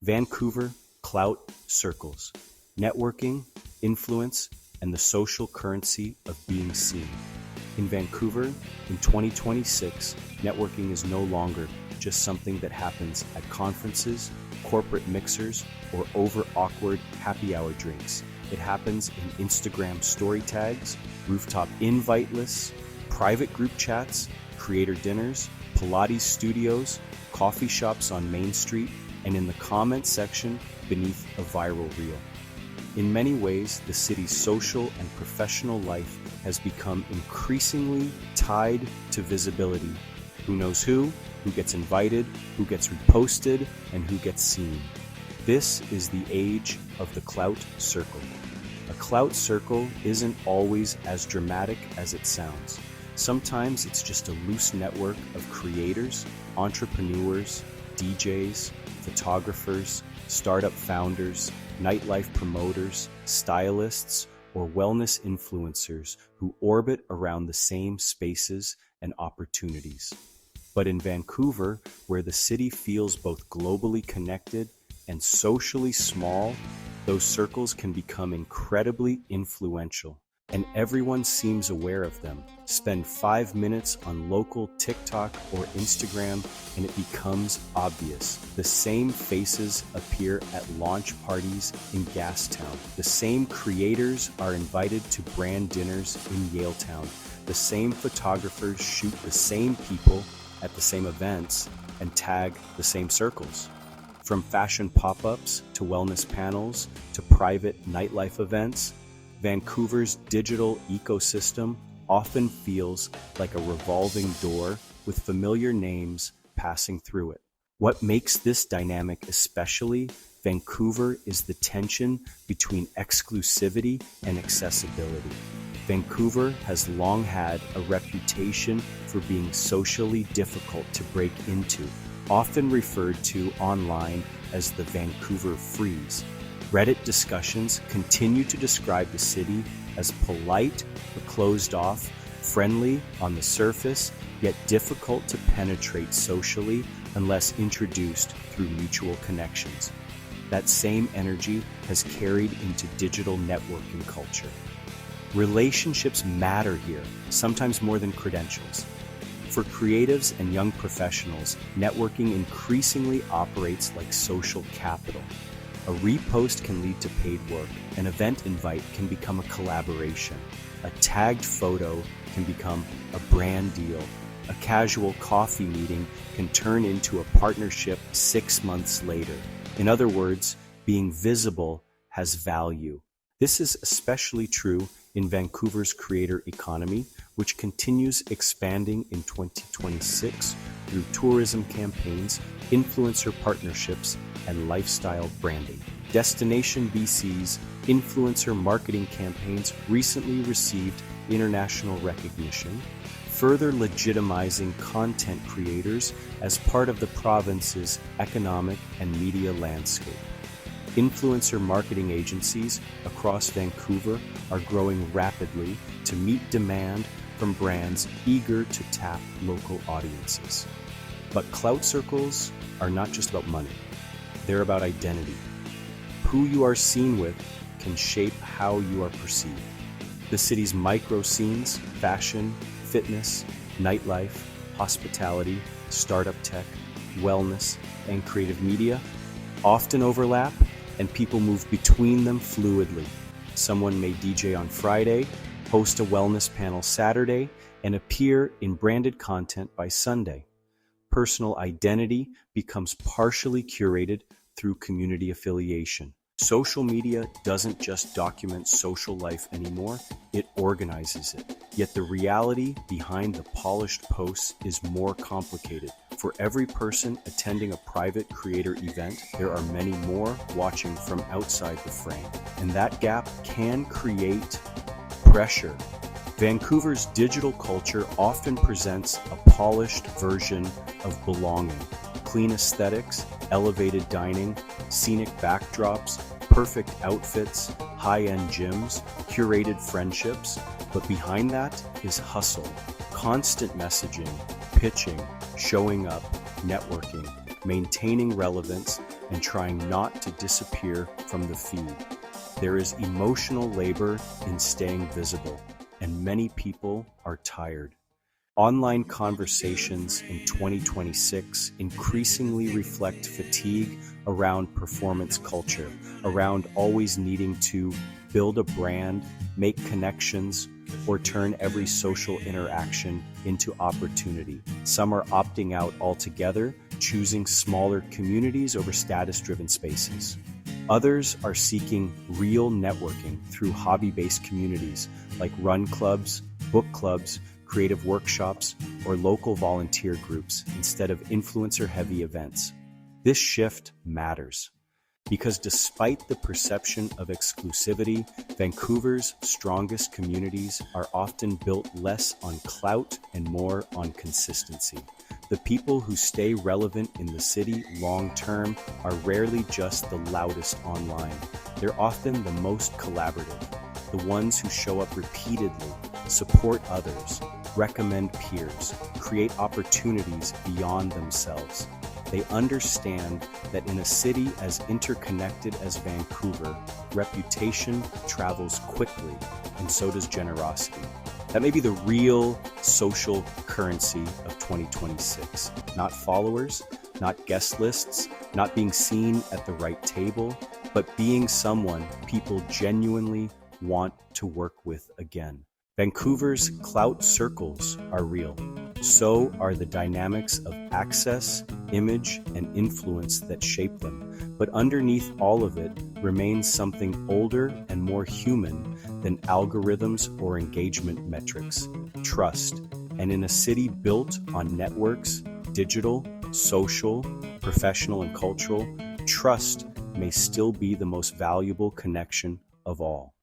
Vancouver, Clout, circles, networking, influence, and the social currency of being seen. In Vancouver, in 2026, networking is no longer just something that happens at conferences, corporate mixers, or over awkward happy hour drinks. It happens in Instagram story tags, rooftop invite lists, private group chats, creator dinners, Pilates studios, coffee shops on Main Street, and in the comment section beneath a viral reel. In many ways, the city's social and professional life has become increasingly tied to visibility. Who knows who gets invited, who gets reposted, and who gets seen. This is the age of the Clout circle. A Clout circle isn't always as dramatic as it sounds. Sometimes it's just a loose network of creators, entrepreneurs, DJs, photographers, startup founders, nightlife promoters, stylists, or wellness influencers who orbit around the same spaces and opportunities. But in Vancouver, where the city feels both globally connected and socially small, those circles can become incredibly influential. And everyone seems aware of them. Spend 5 minutes on local TikTok or Instagram and it becomes obvious. The same faces appear at launch parties in Gastown. The same creators are invited to brand dinners in Yaletown. The same photographers shoot the same people at the same events and tag the same circles. From fashion pop-ups to wellness panels to private nightlife events, Vancouver's digital ecosystem often feels like a revolving door with familiar names passing through it. What makes this dynamic especially Vancouver is the tension between exclusivity and accessibility. Vancouver has long had a reputation for being socially difficult to break into, often referred to online as the Vancouver Freeze. Reddit discussions continue to describe the city as polite but closed off, friendly on the surface, yet difficult to penetrate socially unless introduced through mutual connections. That same energy has carried into digital networking culture. Relationships matter here, sometimes more than credentials. For creatives and young professionals, networking increasingly operates like social capital. A repost can lead to paid work. An event invite can become a collaboration. A tagged photo can become a brand deal. A casual coffee meeting can turn into a partnership 6 months later. In other words, being visible has value. This is especially true in Vancouver's creator economy, which continues expanding in 2026 through tourism campaigns, influencer partnerships, and lifestyle branding. Destination BC's influencer marketing campaigns recently received international recognition, further legitimizing content creators as part of the province's economic and media landscape. Influencer marketing agencies across Vancouver are growing rapidly to meet demand from brands eager to tap local audiences. But clout circles are not just about money. They're about identity. Who you are seen with can shape how you are perceived. The city's micro scenes, fashion, fitness, nightlife, hospitality, startup tech, wellness, and creative media often overlap, and people move between them fluidly. Someone may DJ on Friday, host a wellness panel Saturday, and appear in branded content by Sunday. Personal identity becomes partially curated through community affiliation. Social media doesn't just document social life anymore, it organizes it. Yet the reality behind the polished posts is more complicated. For every person attending a private creator event, there are many more watching from outside the frame. And that gap can create pressure. Vancouver's digital culture often presents a polished version of belonging. Clean aesthetics, elevated dining, scenic backdrops, perfect outfits, high-end gyms, curated friendships. But behind that is hustle, constant messaging, pitching, showing up, networking, maintaining relevance, and trying not to disappear from the feed. There is emotional labor in staying visible, and many people are tired. Online conversations in 2026 increasingly reflect fatigue around performance culture, around always needing to build a brand, make connections, or turn every social interaction into opportunity. Some are opting out altogether, choosing smaller communities over status-driven spaces. Others are seeking real networking through hobby-based communities like run clubs, book clubs, creative workshops, or local volunteer groups instead of influencer-heavy events. This shift matters because despite the perception of exclusivity, Vancouver's strongest communities are often built less on clout and more on consistency. The people who stay relevant in the city long-term are rarely just the loudest online. They're often the most collaborative, the ones who show up repeatedly, support others, recommend peers, create opportunities beyond themselves. They understand that in a city as interconnected as Vancouver, reputation travels quickly, and so does generosity. That may be the real social currency of 2026. Not followers, not guest lists, not being seen at the right table, but being someone people genuinely want to work with again. Vancouver's clout circles are real. So are the dynamics of access, image, and influence that shape them. But underneath all of it remains something older and more human than algorithms or engagement metrics: trust. And in a city built on networks, digital, social, professional, and cultural, trust may still be the most valuable connection of all.